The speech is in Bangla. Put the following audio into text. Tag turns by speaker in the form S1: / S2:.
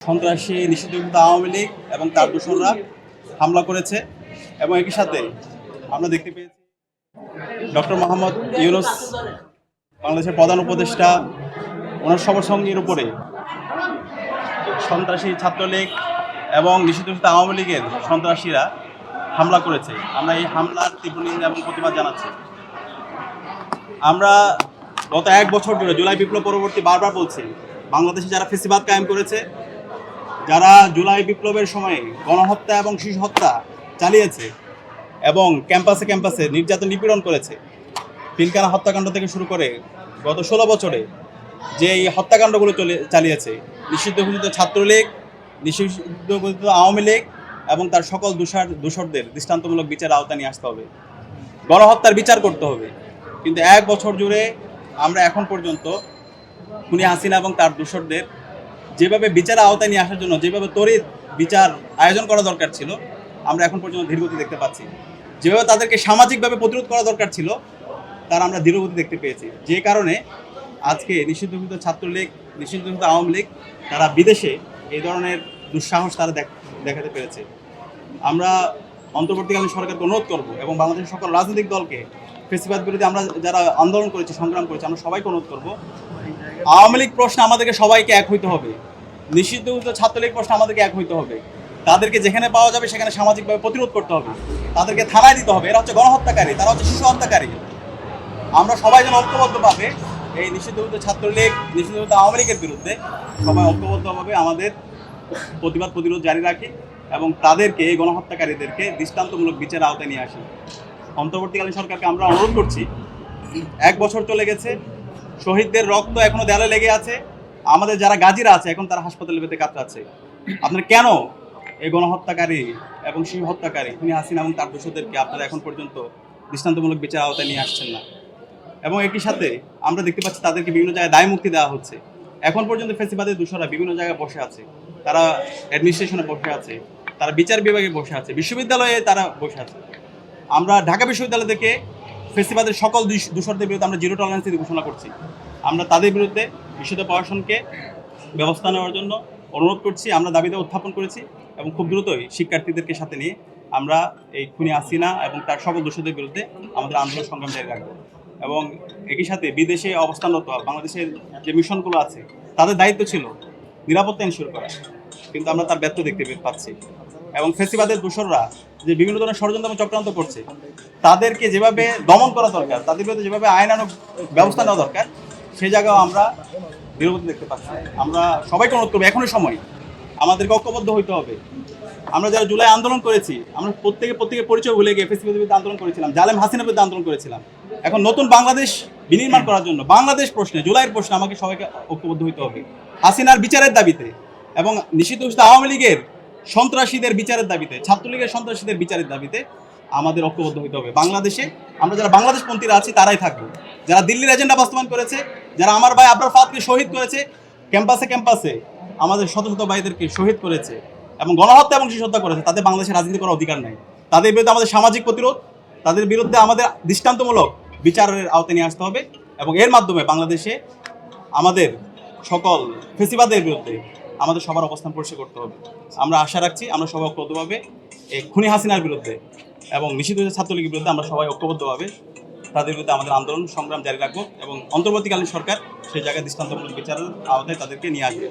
S1: সন্ত্রাসী নিষিদ্ধঘোষিত আওয়ামী লীগ এবং তার দূষণরা হামলা করেছে এবং একই সাথে আমরা দেখতে পেয়েছি ডক্টর মোহাম্মদ ইউনূস বাংলাদেশের প্রধান উপদেষ্টা ওনার সঙ্গীর উপরে সন্ত্রাসী ছাত্রলীগ এবং নিষিদ্ধঘোষিত আওয়ামী লীগের সন্ত্রাসীরা হামলা করেছে। আমরা এই হামলার তীব্র নিন্দা এবং প্রতিবাদ জানাচ্ছি। আমরা গত এক বছর ধরে জুলাই বিপ্লব পরবর্তী বারবার বলছি, বাংলাদেশে যারা ফ্যাসিবাদ কায়েম করেছে, যারা জুলাই বিপ্লবের সময়ে গণহত্যা এবং শিশু হত্যা চালিয়েছে এবং ক্যাম্পাসে ক্যাম্পাসে নির্যাতন নিপীড়ন করেছে, পিলখানা হত্যাকাণ্ড থেকে শুরু করে গত 16 বছরে যে এই হত্যাকাণ্ডগুলো চালিয়েছে, নিষিদ্ধঘোষিত ছাত্রলীগ, নিষিদ্ধঘোষিত আওয়ামী লীগ এবং তার সকল দোষরদের দৃষ্টান্তমূলক বিচার আওতায় নিয়ে আসতে হবে, গণহত্যার বিচার করতে হবে। কিন্তু এক বছর জুড়ে আমরা এখন পর্যন্ত খুনি হাসিনা এবং তার দোষরদের যেভাবে বিচার আওতায় নিয়ে আসার জন্য যেভাবে তড়িৎ বিচার আয়োজন করা দরকার ছিল, আমরা এখন পর্যন্ত ধীরগতি দেখতে পাচ্ছি। যেভাবে তাদেরকে সামাজিকভাবে প্রতিরোধ করা দরকার ছিল, তার আমরা ধীরগতি দেখতে পেয়েছি। যে কারণে আজকে নিষিদ্ধঘোষিত ছাত্রলীগ, নিষিদ্ধঘোষিত আওয়ামী লীগ তারা বিদেশে এই ধরনের দুঃসাহস তারা দেখাতে পেরেছে। আমরা অন্তর্বর্তীকালীন সরকারকে অনুরোধ করব এবং বাংলাদেশের সকল রাজনৈতিক দলকে, ফ্যাসিবাদ বিরোধী আমরা যারা আন্দোলন করেছি, সংগ্রাম করেছি, আমরা সবাইকে অনুরোধ করব, আওয়ামী লীগ প্রশ্নে আমাদেরকে সবাইকে এক হইতে হবে, নিষিদ্ধঘোষিত ছাত্রলীগ প্রশ্নে আমাদেরকে এক হইতে হবে। তাদেরকে যেখানে পাওয়া যাবে সেখানে সামাজিকভাবে প্রতিরোধ করতে হবে, তাদেরকে থানায় দিতে হবে। এরা হচ্ছে গণহত্যাকারী, তারা হচ্ছে শিশু হত্যাকারী। আমরা সবাই যেন ঐক্যবদ্ধভাবে এই নিষিদ্ধঘোষিত ছাত্রলীগ, নিষিদ্ধঘোষিত আওয়ামী লীগের বিরুদ্ধে সবাই ঐক্যবদ্ধভাবে আমাদের প্রতিরোধ জারি রাখি এবং তাদেরকে, এই গণহত্যাকারীদেরকে দৃষ্টান্তমূলক বিচারের আওতায় নিয়ে আসি। অন্তর্বর্তীকালীন সরকারকে আমরা অনুরোধ করছি, এক বছর চলে গেছে, শহীদদের রক্ত এখনো দেয়ালে লেগে আছে, আমাদের যারা গাজীরা আছে এখন তারা হাসপাতালে বেঁধে কাতরাচ্ছে। আপনারা কেন এই গণহত্যাকারী এবং শিশু হত্যাকারী খুনি হাসিনা এবং তার দোষরদেরকে আপনারা এখন পর্যন্ত দৃষ্টান্তমূলক বিচার আওতায় নিয়ে আসছেন না? এবং একই সাথে আমরা দেখতে পাচ্ছি তাদেরকে বিভিন্ন জায়গায় দায় মুক্তি দেওয়া হচ্ছে। এখন পর্যন্ত ফ্যাসিবাদের দোষরা বিভিন্ন জায়গায় বসে আছে, তারা অ্যাডমিনিস্ট্রেশনে বসে আছে, তারা বিচার বিভাগে বসে আছে, বিশ্ববিদ্যালয়ে তারা বসে আছে। আমরা ঢাকা বিশ্ববিদ্যালয় থেকে ফ্যাসিবাদের সকল দোষরদের বিরুদ্ধে আমরা জিরো টলারেন্স ঘোষণা করছি। আমরা তাদের বিরুদ্ধে বিশুদ্ধ প্রশাসনকে ব্যবস্থা নেওয়ার জন্য অনুরোধ করছি, আমরা দাবিতে উত্থাপন করেছি এবং খুব দ্রুতই শিক্ষার্থীদেরকে সাথে নিয়ে আমরা এই খুনি হাসিনা এবং তার সকল দোষীদের বিরুদ্ধে আমাদের আন্দোলন সংগ্রাম জারি রাখবো। এবং একই সাথে বিদেশে অবস্থানরত বাংলাদেশের যে মিশনগুলো আছে, তাদের দায়িত্ব ছিল নিরাপত্তা এনশিওর করা, কিন্তু আমরা তার ব্যর্থ দেখতে পাচ্ছি। এবং ফ্যাসিবাদের দোষররা যে বিভিন্ন ধরনের ষড়যন্ত্র এবং চক্রান্ত করছে, তাদেরকে যেভাবে দমন করা দরকার, তাদের বিরুদ্ধে যেভাবে আইনানুগ ব্যবস্থা নেওয়া দরকার, সেই জায়গাও আমরা বিরোধী দেখতে পাচ্ছি। আমরা সবাইকে অনুরোধ করবো, এখনই সময়, আমাদেরকে ঐক্যবদ্ধ হইতে হবে। আমরা যারা জুলাই আন্দোলন করেছি, আমরা প্রত্যেকের পরিচয় ভুলে গিয়ে ফ্যাসিবাদের বিরুদ্ধে আন্দোলন করেছিলাম, জালেম হাসিনার বিরুদ্ধে আন্দোলন করেছিলাম। এখন নতুন বাংলাদেশ বিনির্মাণ করার জন্য বাংলাদেশ প্রশ্নে, জুলাইয়ের প্রশ্নে আমাকে সবাইকে ঐক্যবদ্ধ হইতে হবে, হাসিনার বিচারের দাবিতে এবং নিষিদ্ধঘোষিত আওয়ামী লীগের সন্ত্রাসীদের বিচারের দাবিতে, ছাত্রলীগের সন্ত্রাসীদের বিচারের দাবিতে আমাদের ঐক্যবদ্ধ হইতে হবে। বাংলাদেশে আমরা যারা বাংলাদেশপন্থীরা আছি তারাই থাকবো, যারা দিল্লির এজেন্ডা বাস্তবায়ন করেছে, যারা আমার ভাই আবরার ফাহাদকে শহীদ করেছে, ক্যাম্পাসে ক্যাম্পাসে আমাদের শত শত ভাইদেরকে শহীদ করেছে এবং গণহত্যা এবং শিশু হত্যা করেছে, তাদের বাংলাদেশে রাজনীতি করার অধিকার নাই। তাদের বিরুদ্ধে আমাদের সামাজিক প্রতিরোধ, তাদের বিরুদ্ধে আমাদের দৃষ্টান্তমূলক বিচারের আওতায় নিয়ে আসতে হবে এবং এর মাধ্যমে বাংলাদেশে আমাদের সকল ফ্যাসিবাদের বিরুদ্ধে আমাদের সবার অবস্থান পরিষ্কার করতে হবে। আমরা আশা রাখছি আমরা সবাই ঐক্যবদ্ধভাবে এই খুনি হাসিনার বিরুদ্ধে এবং নিষিদ্ধ ছাত্রলীগের বিরুদ্ধে আমরা সবাই ঐক্যবদ্ধভাবে তাদের বিরুদ্ধে আমাদের আন্দোলন সংগ্রাম জারি রাখবো এবং অন্তর্বর্তীকালীন সরকার সেই জায়গায় দৃষ্টান্তমূলক বিচারের আওতায় তাদেরকে নিয়ে আসবে।